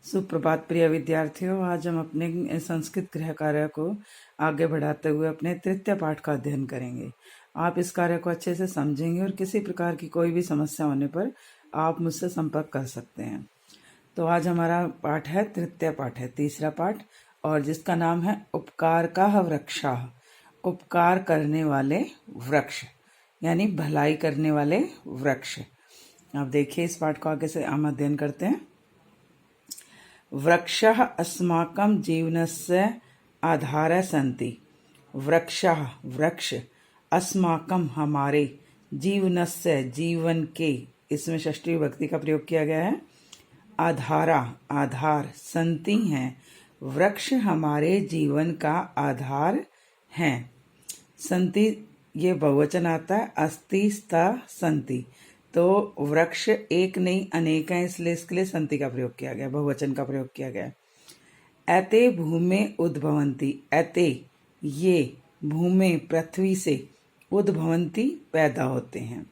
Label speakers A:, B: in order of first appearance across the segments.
A: सुप्रभात प्रिय विद्यार्थियों। आज हम अपने संस्कृत गृह कार्य को आगे बढ़ाते हुए अपने तृतीय पाठ का अध्ययन करेंगे। आप इस कार्य को अच्छे से समझेंगे और किसी प्रकार की कोई भी समस्या होने पर आप मुझसे संपर्क कर सकते हैं। तो आज हमारा पाठ है, तृतीय पाठ है, तीसरा पाठ, और जिसका नाम है उपकार का वृक्षाः। उपकार करने वाले वृक्ष यानी भलाई करने वाले वृक्ष। अब देखिए इस पाठ को आगे से हम अध्ययन करते हैं। वृक्षः अस्माकं जीवनस्य आधारः सन्ति। वृक्षः वृक्ष, अस्माकं हमारे, जीवनस्य जीवन के, इसमें षष्ठी विभक्ति का प्रयोग किया गया है। आधारा आधार, सन्ति हैं, वृक्ष हमारे जीवन का आधार हैं। सन्ति ये बहुवचन आता है, अस्ति स्था सन्ति, तो वृक्ष एक नहीं अनेक हैं, इसलिए इसके लिए संति का प्रयोग किया गया, बहुवचन का प्रयोग किया गया। एते भूमे उद्भवन्ति, एते ये, भूमे पृथ्वी से, उद्भवन्ति पैदा होते हैं।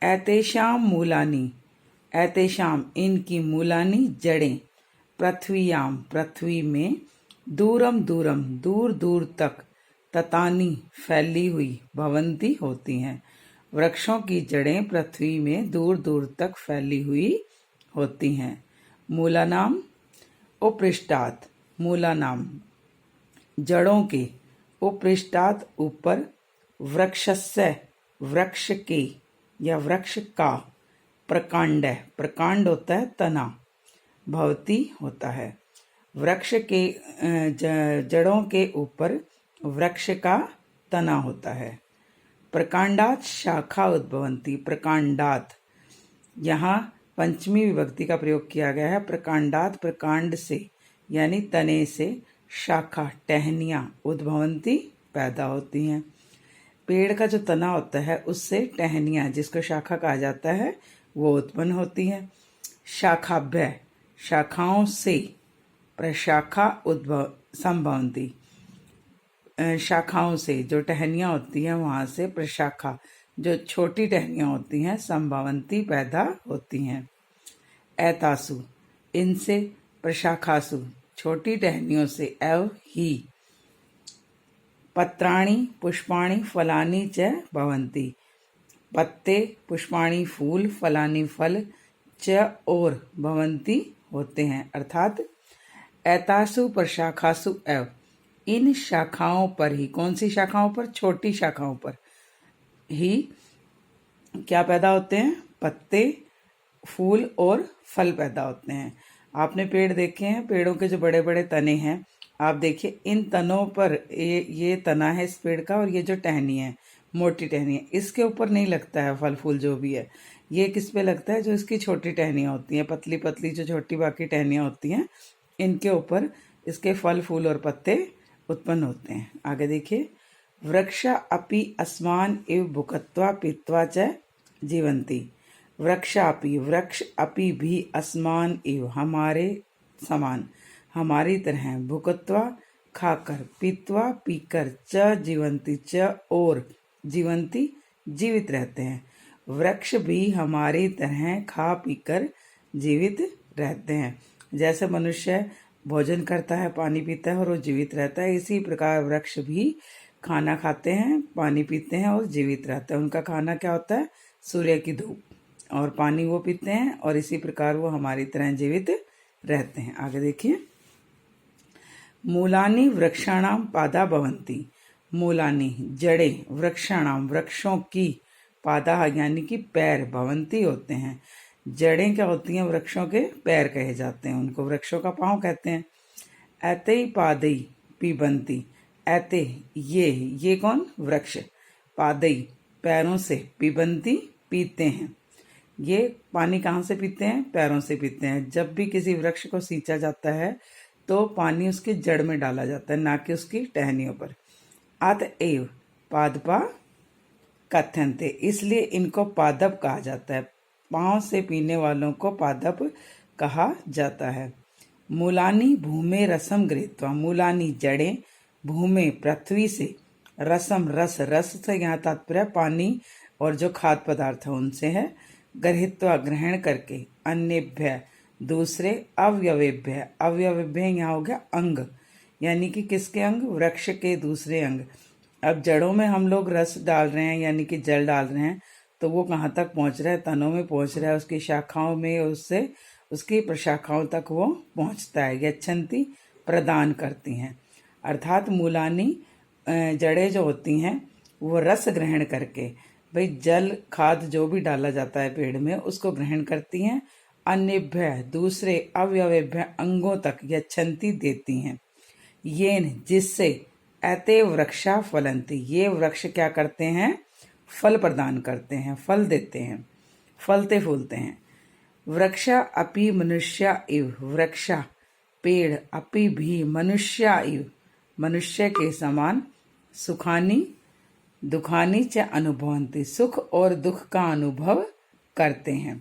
A: एतेषां मूलानि, एतेषां इनकी, मूलानि जड़ें, पृथ्वीयां पृथ्वी में, दूरम दूरम दूर दूर तक, ततानी फैली हुई, भवन्ति होती हैं। वृक्षों की जड़ें पृथ्वी में दूर दूर तक फैली हुई होती हैं। मूलानाम उपृष्ठात्, मूलानाम जड़ों के, उपृष्ठात् ऊपर, वृक्षस्य वृक्ष के या वृक्ष का, प्रकांड, प्रकांड होता है तना, भवती होता है। वृक्ष के जड़ों के ऊपर वृक्ष का तना होता है। प्रकांडात शाखा उद्भवन्ति, प्रकांडात यहाँ पंचमी विभक्ति का प्रयोग किया गया है। प्रकांडात प्रकांड से यानी तने से, शाखा टहनियाँ, उद्भवन्ति पैदा होती हैं। पेड़ का जो तना होता है उससे टहनियाँ, जिसको शाखा कहा जाता है, वो उत्पन्न होती हैं। शाखाभ्य शाखाओं से, प्रशाखा उद्भव संभवन्ति, शाखाओं से जो टहनियाँ होती हैं वहाँ से, प्रशाखा जो छोटी टहनियाँ होती हैं, संभवन्ति पैदा होती हैं। एतासु इनसे, प्रशाखासु छोटी टहनियों से, एव ही, पत्राणि पुष्पाणि फलानि च भवन्ति, पत्ते पुष्पाणि फूल, फलानि फल, च और भवन्ति होते हैं। अर्थात एतासु प्रशाखासु एव, इन शाखाओं पर ही, कौन सी शाखाओं पर, छोटी शाखाओं पर ही क्या पैदा होते हैं, पत्ते, फूल और फल पैदा होते हैं। आपने पेड़ देखे हैं, पेड़ों के जो बड़े बड़े तने हैं, आप देखिए इन तनों पर, ये तना है इस पेड़ का, और ये जो टहनी है, मोटी टहनी है, इसके ऊपर नहीं लगता है फल फूल जो भी है। ये किस पे लगता है, जो इसकी छोटी टहनियाँ होती हैं, पतली पतली जो छोटी बाकी टहनियाँ होती हैं, इनके ऊपर इसके फल फूल और पत्ते उत्पन्न होते हैं। आगे देखिए, वृक्ष अपि अस्मान इव भुक्त्वा पीत्वा च जीवन्ति। वृक्षापि वृक्ष, अपि भी, अस्मान इव हमारे समान, हमारी तरह, भुक्त्वा खाकर, पीत्वा पीकर, च जीवन्ति च और, जीवन्ति जीवित रहते हैं। वृक्ष भी हमारी तरह खा पीकर जीवित रहते हैं। जैसे मनुष्य भोजन करता है, पानी पीता है और वो जीवित रहता है, इसी प्रकार वृक्ष भी खाना खाते हैं, पानी पीते हैं और जीवित रहते हैं। उनका खाना क्या होता है, सूर्य की धूप, और पानी वो पीते हैं, और इसी प्रकार वो हमारी तरह जीवित रहते हैं। आगे देखिए, मूलानि वृक्षाणाम पादा भवन्ति। मूलानि जड़ें, वृक्षाणाम वृक्षों की, पादा यानी कि पैर, भवन्ति होते हैं। जड़ें क्या होती हैं, वृक्षों के पैर कहे जाते हैं, उनको वृक्षों का पांव कहते हैं। एते पादई पिबन्ति, एते ये कौन, वृक्ष, पादई पैरों से, पिबन्ति पीते हैं। ये पानी कहाँ से पीते हैं, पैरों से पीते हैं। जब भी किसी वृक्ष को सींचा जाता है तो पानी उसकी जड़ में डाला जाता है, ना कि उसकी टहनियों पर। अतएव पादपा कथ्यन्ते, इसलिए इनको पादप कहा जाता है। पांव से पीने वालों को पादप कहा जाता है। मूलानि भूमे रसम गृहीत्वा, मूलानि जड़ें, भूमे पृथ्वी से, रसम रस, रस से यहाँ तात्पर्य पानी और जो खाद्य पदार्थ है उनसे है, गृहीत्वा ग्रहण करके, अन्येभ्य दूसरे अवयवेभ्य, अवयवेभ्य यहाँ हो गया अंग, यानी कि किसके अंग, वृक्ष के दूसरे अंग। अब जड़ों में हम लोग रस डाल रहे हैं यानी कि जल डाल रहे हैं, तो वो कहाँ तक पहुंच रहा है, तनों में पहुंच रहा है, उसकी शाखाओं में, उससे उसकी प्रशाखाओं तक वो पहुंचता है। यच्छन्ति प्रदान करती हैं, अर्थात मूलानी जड़ें जो होती हैं वो रस ग्रहण करके, भाई जल खाद जो भी डाला जाता है पेड़ में उसको ग्रहण करती हैं। अन्यभ्य दूसरे अवयवेभ्य अंगों तक यच्छन्ति देती हैं। येन जिससे एते वृक्षा फलंती, ये वृक्ष क्या करते हैं, फल प्रदान करते हैं, फल देते हैं, फलते फूलते हैं। वृक्षा अपि मनुष्या इव, वृक्षा पेड़ अपि भी मनुष्या इव, मनुष्य के समान सुखानी दुखानी च अनुभवन्ति, सुख और दुख का अनुभव करते हैं।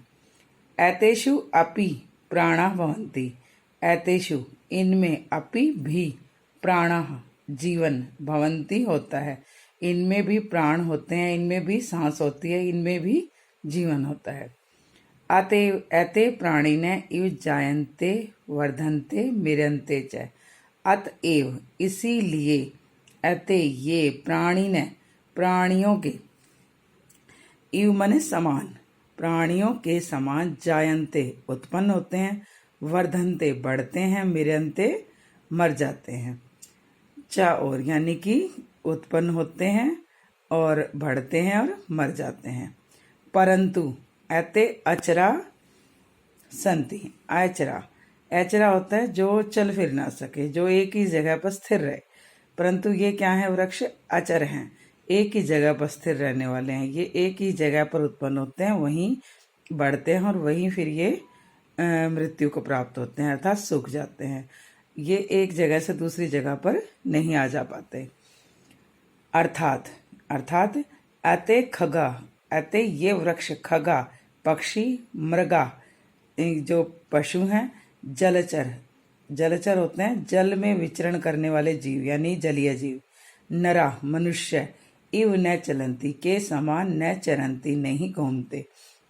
A: एतेषु अपि प्राणा भवन्ति, एतेषु इनमें अपि भी प्राणः जीवन, भवन्ति होता है, इनमें भी प्राण होते हैं, इनमें भी सांस होती है, इनमें भी जीवन होता है। एते प्राणिने इव जायन्ते वर्धन्ते मिरन्ते च, अतएव इसीलिए एते ये प्राणिने प्राणियों के, इव मने समान, प्राणियों के समान, जायन्ते उत्पन्न होते हैं, वर्धन्ते बढ़ते हैं, मिरन्ते मर जाते हैं। चा और यानी कि उत्पन्न होते हैं और बढ़ते हैं और मर जाते हैं। परंतु एते अचरा संति, अचरा, अचरा होता है जो चल फिर ना सके, जो एक ही जगह पर स्थिर रहे, परंतु ये क्या है, वृक्ष अचर हैं, एक ही जगह पर स्थिर रहने वाले हैं। ये एक ही जगह पर उत्पन्न होते हैं, वहीं बढ़ते हैं और वहीं फिर ये मृत्यु को प्राप्त होते हैं, अर्थात सूख जाते हैं। ये एक जगह से दूसरी जगह पर नहीं आ जा पाते। अर्थात अर्थात अते खगा, अते ये वृक्ष, खगा पक्षी, मृगा जो पशु हैं, जलचर, जलचर होते हैं जल में विचरण करने वाले जीव यानी जलीय जीव, नरा मनुष्य, इव न चलंती के समान, न चरंती नहीं घूमते,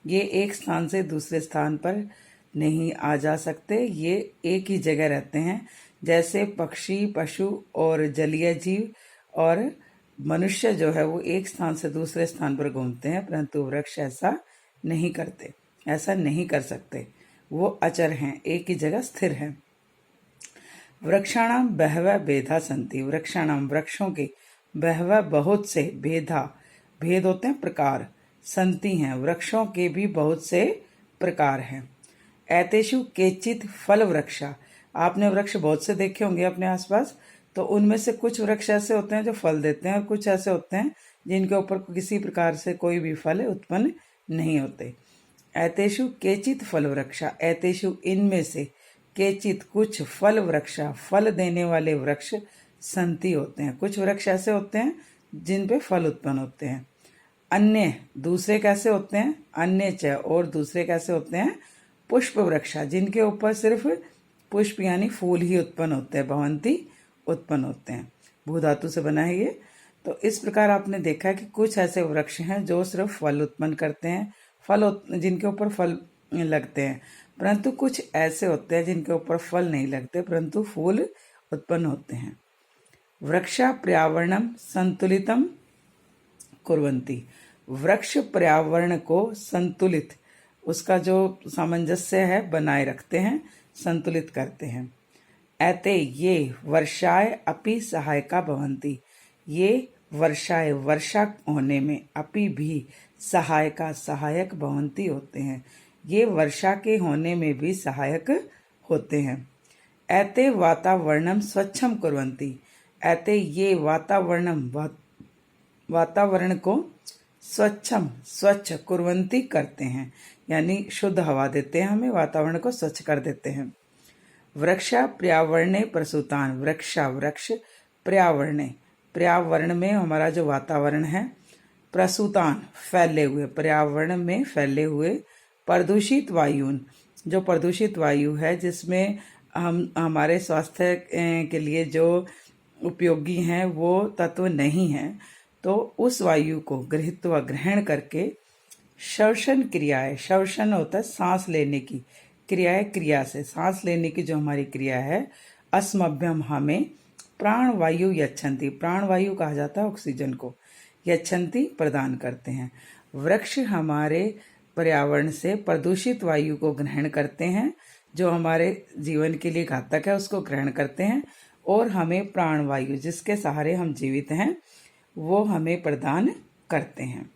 A: ये एक स्थान से दूसरे स्थान पर नहीं आ जा सकते, ये एक ही जगह रहते हैं। जैसे पक्षी, पशु और जलीय जीव और मनुष्य जो है वो एक स्थान से दूसरे स्थान पर घूमते हैं, परंतु वृक्ष ऐसा नहीं करते, ऐसा नहीं कर सकते, वो अचर हैं, एक ही जगह स्थिर हैं। वृक्षाणाम बहवः भेदा संति, वृक्षाणाम वृक्षों के, बहवः बहुत से, भेदा भेद होते हैं प्रकार, संति हैं वृक्षों के भी बहुत से प्रकार हैं। एतेषु केचित फल वृक्षा, आपने वृक्ष बहुत से देखे होंगे अपने आसपास, तो उनमें से कुछ वृक्ष ऐसे होते हैं जो फल देते हैं और कुछ ऐसे होते हैं जिनके ऊपर किसी प्रकार से कोई भी फल उत्पन्न नहीं होते। एतेषु केचित फल वृक्षा, एतेषु इनमें से, केचित कुछ फल वृक्षा फल देने वाले वृक्ष, संति होते हैं, कुछ वृक्ष ऐसे होते हैं जिन पे फल उत्पन्न होते हैं। अन्य दूसरे कैसे होते हैं, अन्य च और दूसरे कैसे होते हैं, पुष्प वृक्षा जिनके ऊपर सिर्फ पुष्प यानी फूल ही उत्पन्न होते हैं, भवंती उत्पन्न होते हैं, भू धातु से बना है ये। तो इस प्रकार आपने देखा है कि कुछ ऐसे वृक्ष हैं जो सिर्फ फल उत्पन्न करते हैं, जिनके ऊपर फल लगते हैं, परंतु कुछ ऐसे होते हैं जिनके ऊपर फल नहीं लगते परंतु फूल उत्पन्न होते हैं। वृक्षा पर्यावरणम संतुलितम कुर्वन्ति, वृक्ष पर्यावरण को संतुलित, उसका जो सामंजस्य है बनाए रखते हैं, संतुलित करते हैं। एते ये वर्षाय अपि सहायका भवन्ति, ये वर्षाए वर्षा होने में, अपि भी सहायका सहायक भवन्ति होते हैं, ये वर्षा के होने में भी सहायक होते हैं। एते वातावरणम स्वच्छम कुर्वन्ति, एते ये वातावरण को स्वच्छम स्वच्छ कुर्वन्ति करते हैं, यानी शुद्ध हवा देते हैं हमें, वातावरण को स्वच्छ कर देते हैं। वृक्षा पर्यावरणे प्रसूतान, वृक्षा वृक्ष पर्यावरणे, पर्यावरण में हमारा जो वातावरण है, प्रसूतान फैले हुए, पर्यावरण में फैले हुए, प्रदूषित वायुन, जो प्रदूषित वायु है जिसमें हम हमारे स्वास्थ्य के लिए जो उपयोगी हैं वो तत्व नहीं हैं, तो उस वायु को गृहीत्वा ग्रहण करके श्वसन क्रियाएं, श्वसन होता है सांस लेने की क्रिया है, क्रिया से सांस लेने की जो हमारी क्रिया है, अस्मभ्यम हमें प्राण वायु यच्छन्ति, प्राण वायु कहा जाता है ऑक्सीजन को, यच्छन्ति प्रदान करते हैं। वृक्ष हमारे पर्यावरण से प्रदूषित वायु को ग्रहण करते हैं, जो हमारे जीवन के लिए घातक है उसको ग्रहण करते हैं, और हमें प्राण वायु जिसके सहारे हम जीवित हैं वो हमें प्रदान करते हैं।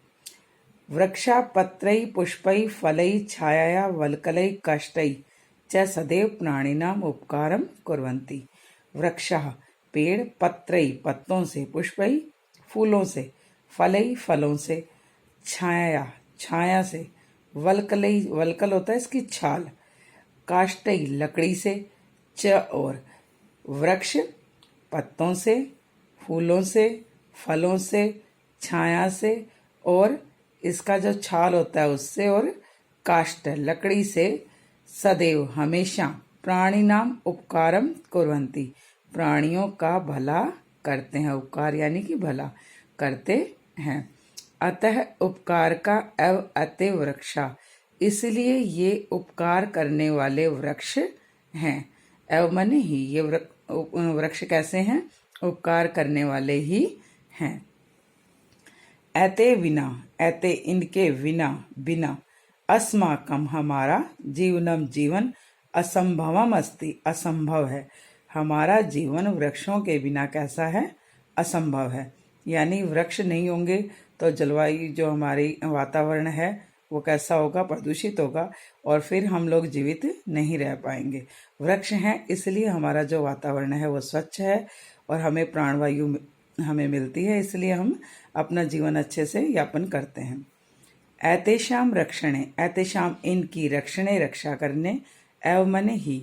A: वृक्षा पत्रई पुष्पई फलई छाया वल्कलई काष्ठई च सदैव प्राणिनाम उपकारम कुर्वन्ति। वृक्षः पेड़, पत्रई पत्तों से, पुष्पई फूलों से, फलई फलों से, छाया छाया से, वल्कलई वल्कल होता है इसकी छाल, काष्ठई लकड़ी से, च और वृक्ष पत्तों से, फूलों से, फलों से, छाया से और इसका जो छाल होता है उससे, और काष्ठ लकड़ी से, सदैव हमेशा, प्राणी नाम उपकारम कुर्वन्ति प्राणियों का भला करते हैं, उपकार यानी कि भला करते हैं। अतः उपकार का एव अतः वृक्षा, इसलिए ये उपकार करने वाले वृक्ष हैं। एव माने ही, ये वृक्ष कैसे हैं? उपकार करने वाले ही हैं। एते विना, एते इनके विना, बिना, अस्माकम हमारा, जीवनम जीवन, असंभवम अस्ति असंभव है, हमारा जीवन वृक्षों के बिना कैसा है? असंभव है। यानी वृक्ष नहीं होंगे तो जलवायु जो हमारी वातावरण है वो कैसा होगा? प्रदूषित होगा, और फिर हम लोग जीवित नहीं रह पाएंगे। वृक्ष हैं इसलिए हमारा जो वातावरण है वो स्वच्छ है और हमें प्राणवायु हमें मिलती है, इसलिए हम अपना जीवन अच्छे से यापन करते हैं। एतेषाम रक्षणे, एतेषाम इनकी, रक्षणे रक्षा करने, एव मने ही,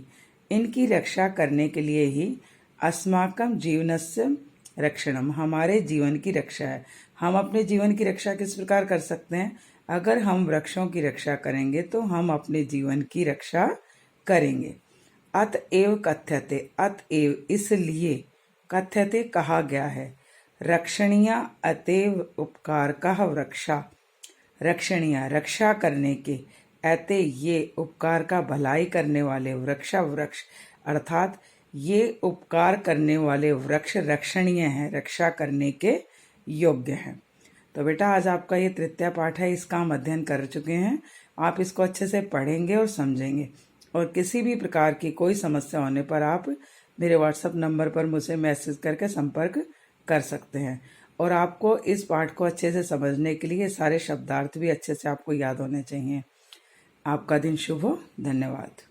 A: इनकी रक्षा करने के लिए ही, अस्माकं जीवनस्य रक्षणम, हमारे जीवन की रक्षा है। हम अपने जीवन की रक्षा किस प्रकार कर सकते हैं? अगर हम वृक्षों की रक्षा करेंगे तो हम अपने जीवन की रक्षा करेंगे। अतएव कथ्यते, अतएव इसलिए, कथ्यते कहा गया है, रक्षणीय अतएव उपकार कह वृक्षा, रक्षणीय रक्षा करने के, ऐते ये उपकार का भलाई करने वाले, वृक्षा वृक्ष अर्थात ये उपकार करने वाले वृक्ष रक्षणीय हैं, रक्षा करने के योग्य हैं। तो बेटा आज आपका ये तृतीय पाठ है, इसका हम अध्ययन कर चुके हैं। आप इसको अच्छे से पढ़ेंगे और समझेंगे, और किसी भी प्रकार की कोई समस्या होने पर आप मेरे व्हाट्सएप नंबर पर मुझे मैसेज करके संपर्क कर सकते हैं। और आपको इस पाठ को अच्छे से समझने के लिए सारे शब्दार्थ भी अच्छे से आपको याद होने चाहिए। आपका दिन शुभ हो। धन्यवाद।